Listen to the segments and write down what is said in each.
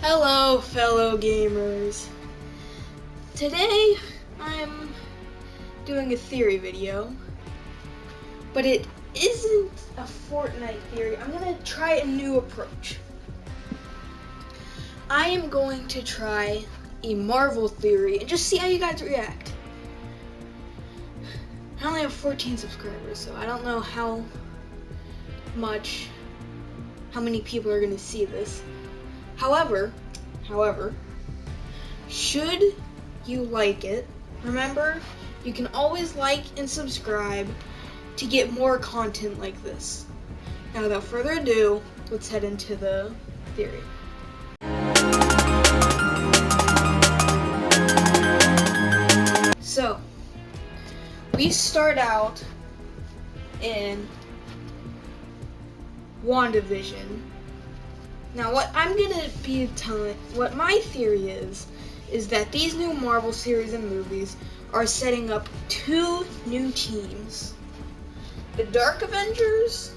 Hello, fellow gamers. Today, I'm doing a theory video, but it isn't a Fortnite theory. I'm gonna try a new approach. I am going to try a Marvel theory and just see how you guys react. I only have 14 subscribers, so I don't know how many people are gonna see this. However, should you like it, remember, you can always like and subscribe to get more content like this. Now, without further ado, let's head into the theory. So, we start out in WandaVision. Now, what my theory is that these new Marvel series and movies are setting up two new teams. The Dark Avengers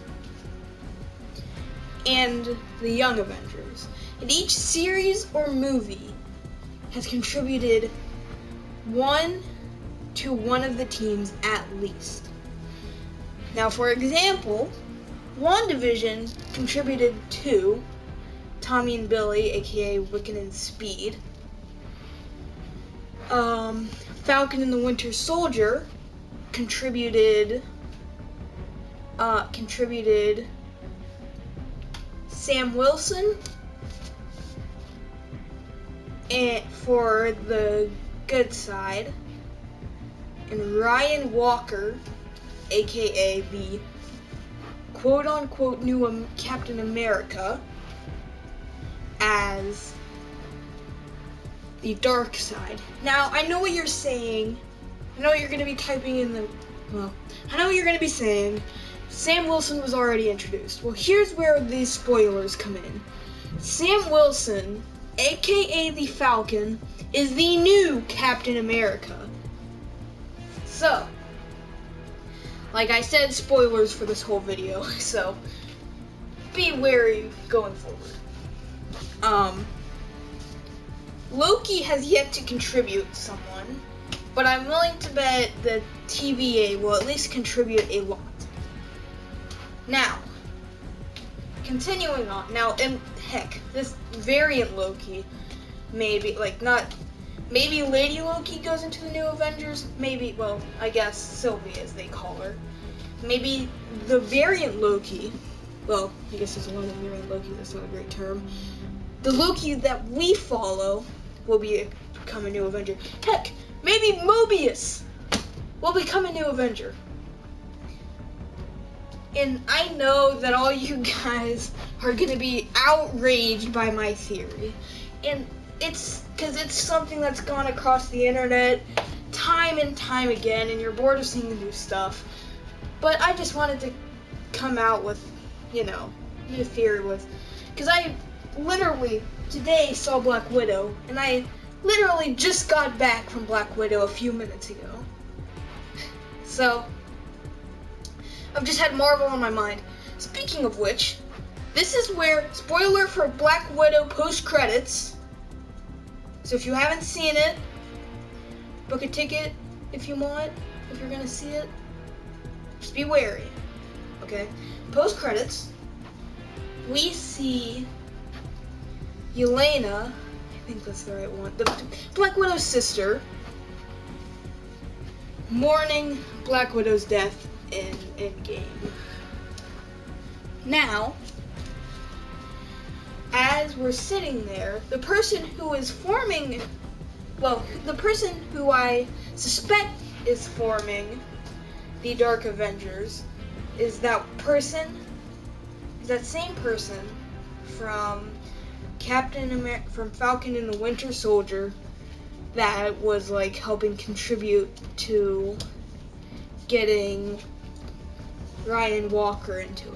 and the Young Avengers. And each series or movie has contributed to one of the teams at least. Now, for example, WandaVision contributed to Tommy and Billy, aka Wiccan and Speed. Falcon and the Winter Soldier contributed Sam Wilson and for the good side, and Ryan Walker, aka the quote-unquote new Captain America, as the dark side. Now, I know what you're saying. I know you're going to be typing in I know what you're going to be saying. Sam Wilson was already introduced. Well, here's where these spoilers come in. Sam Wilson, aka the Falcon, is the new Captain America. So, like I said, spoilers for this whole video, so be wary going forward. Loki has yet to contribute someone, but I'm willing to bet the TVA will at least contribute a lot. Now, continuing on. Now, and heck, this variant Loki, maybe Lady Loki goes into the new Avengers, maybe, well, I guess Sylvie as they call her. Maybe the variant Loki, well, I guess there's a lot of variant Loki, that's not a great term. The Loki that we follow will become a new Avenger. Heck, maybe Mobius will become a new Avenger. And I know that all you guys are going to be outraged by my theory. And it's because it's something that's gone across the internet time and time again, and you're bored of seeing the new stuff. But I just wanted to come out with, new theory with, because I literally today saw Black Widow, and I literally just got back from Black Widow a few minutes ago. So, I've just had Marvel on my mind. Speaking of which, this is where, spoiler for Black Widow post-credits, so if you haven't seen it, book a ticket if you want, if you're gonna see it. Just be wary, okay? Post-credits, we see Yelena, I think that's the right one, the Black Widow's sister, mourning Black Widow's death in Endgame. Now, as we're sitting there, the person who I suspect is forming the Dark Avengers is that same person from from Falcon and the Winter Soldier that was helping contribute to getting Ryan Walker into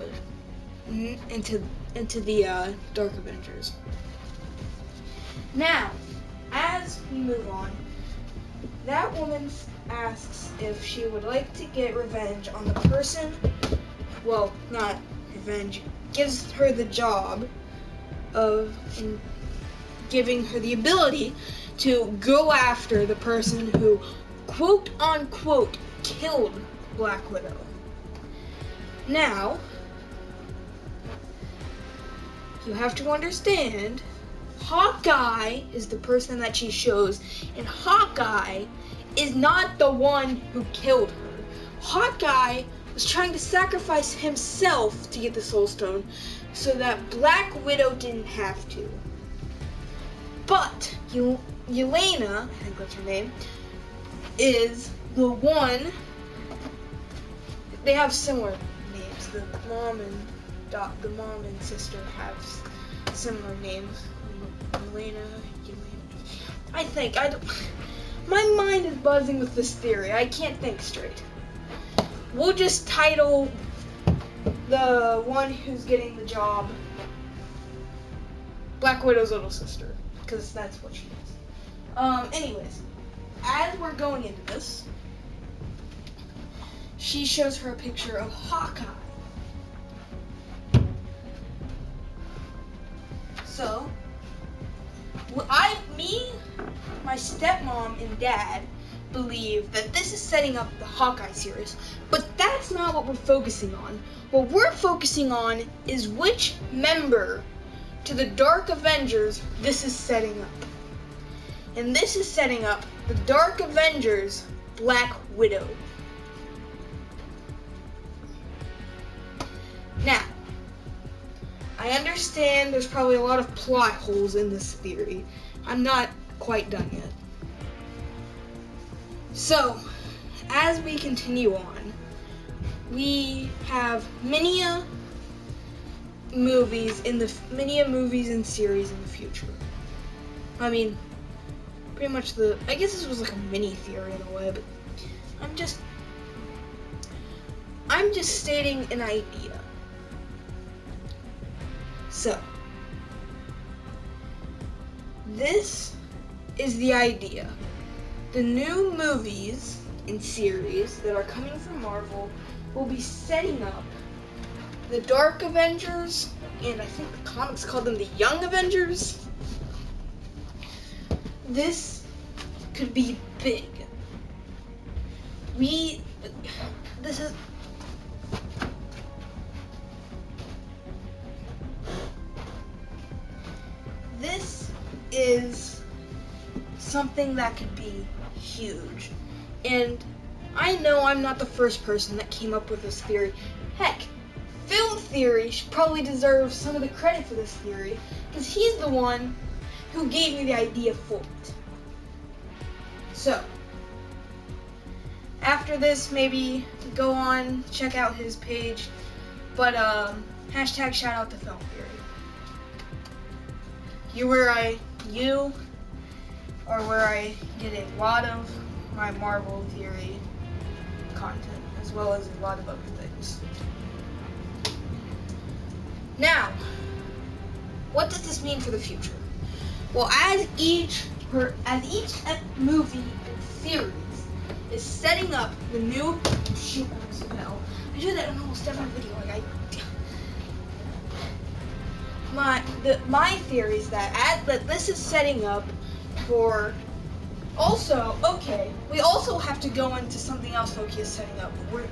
the Dark Avengers. Now, as we move on, that woman asks if she would like to get revenge on the person, well, not revenge, gives her the job of giving her the ability to go after the person who, quote unquote, killed Black Widow. Now, you have to understand, Hawkeye is the person that she shows, and Hawkeye is not the one who killed her. Hawkeye was trying to sacrifice himself to get the Soul Stone so that Black Widow didn't have to. But Yelena, I think that's her name, is the one. They have similar names. The mom and sister have similar names. Yelena. My mind is buzzing with this theory. I can't think straight. We'll just title the one who's getting the job Black Widow's little sister, because that's what she is. Anyways, as we're going into this, she shows her a picture of Hawkeye. So, my stepmom and dad believe that this is setting up the Hawkeye series, but that's not what we're focusing on. What we're focusing on is which member to the Dark Avengers this is setting up. And this is setting up the Dark Avengers Black Widow. Now, I understand there's probably a lot of plot holes in this theory. I'm not quite done yet. So, as we continue on, we have many movies and series in the future. I mean, pretty much I guess this was like a mini theory in a way, but I'm just stating an idea. So, this is the idea. The new movies and series that are coming from Marvel will be setting up the Dark Avengers, and I think the comics call them the Young Avengers. This could be big. This is something that could be huge. And I know I'm not the first person that came up with this theory. Heck, Film Theory should probably deserve some of the credit for this theory, because he's the one who gave me the idea for it. So, after this, maybe go on, check out his page, but hashtag shout out to Film Theory. You are where I get a lot of my Marvel theory content, as well as a lot of other things. Now, what does this mean for the future? Well, as each movie and series is setting up the new I do that in almost every video. My theory is that this is setting up for. Also, okay, we also have to go into something else Loki is setting up. We're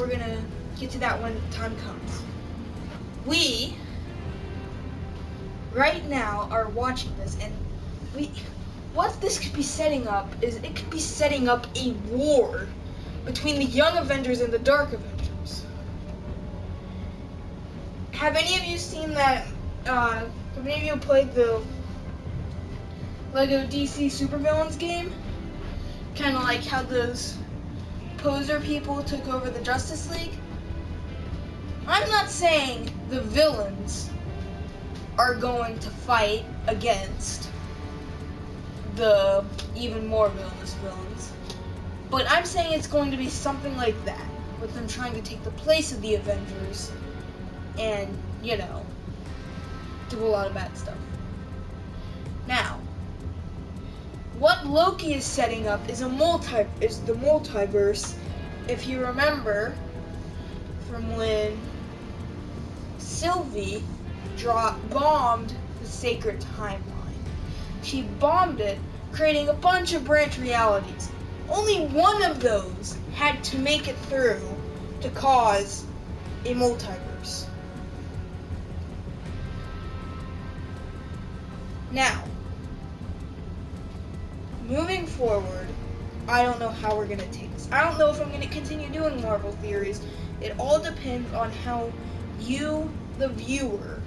gonna get to that when time comes. We right now are watching this, and what this could be setting up is it could be setting up a war between the Young Avengers and the Dark Avengers. Have any of you seen that? Have any of you played the Lego DC Supervillains game? Kind of like how those poser people took over the Justice League. I'm not saying the villains are going to fight against the even more villainous villains, but I'm saying it's going to be something like that, with them trying to take the place of the Avengers and, do a lot of bad stuff. Now, what Loki is setting up is the multiverse. If you remember from when Sylvie bombed the sacred timeline. she bombed it, creating a bunch of branch realities. Only one of those had to make it through to cause a multiverse. Now, moving forward, I don't know how we're going to take this. I don't know if I'm going to continue doing Marvel theories. It all depends on how you, the viewer,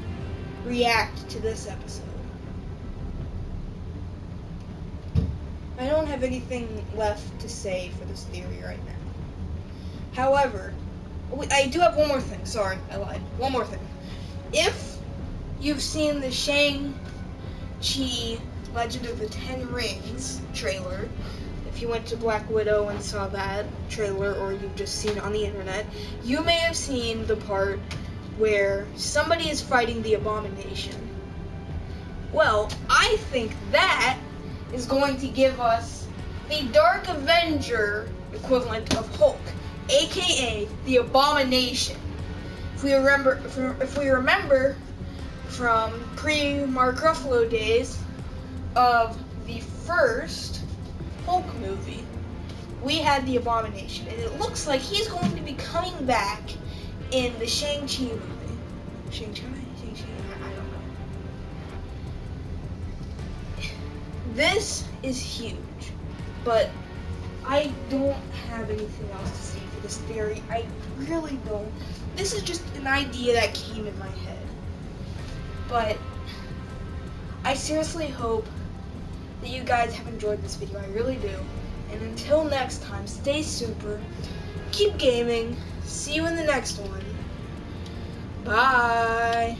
react to this episode. I don't have anything left to say for this theory right now. However, I do have one more thing. Sorry, I lied. One more thing. If you've seen the Shang-Chi Legend of the Ten Rings trailer, if you went to Black Widow and saw that trailer, or you've just seen it on the internet, you may have seen the part where somebody is fighting the Abomination. Well, I think that is going to give us the Dark Avenger equivalent of Hulk, aka the Abomination. If we remember from pre-Mark Ruffalo days of the first Hulk movie, we had the Abomination, and it looks like he's going to be coming back in the Shang-Chi movie. Shang-Chi? I don't know. This is huge, but I don't have anything else to say for this theory. I really don't. This is just an idea that came in my head. But I seriously hope that you guys have enjoyed this video. I really do. And until next time, stay super, keep gaming, see you in the next one. Bye.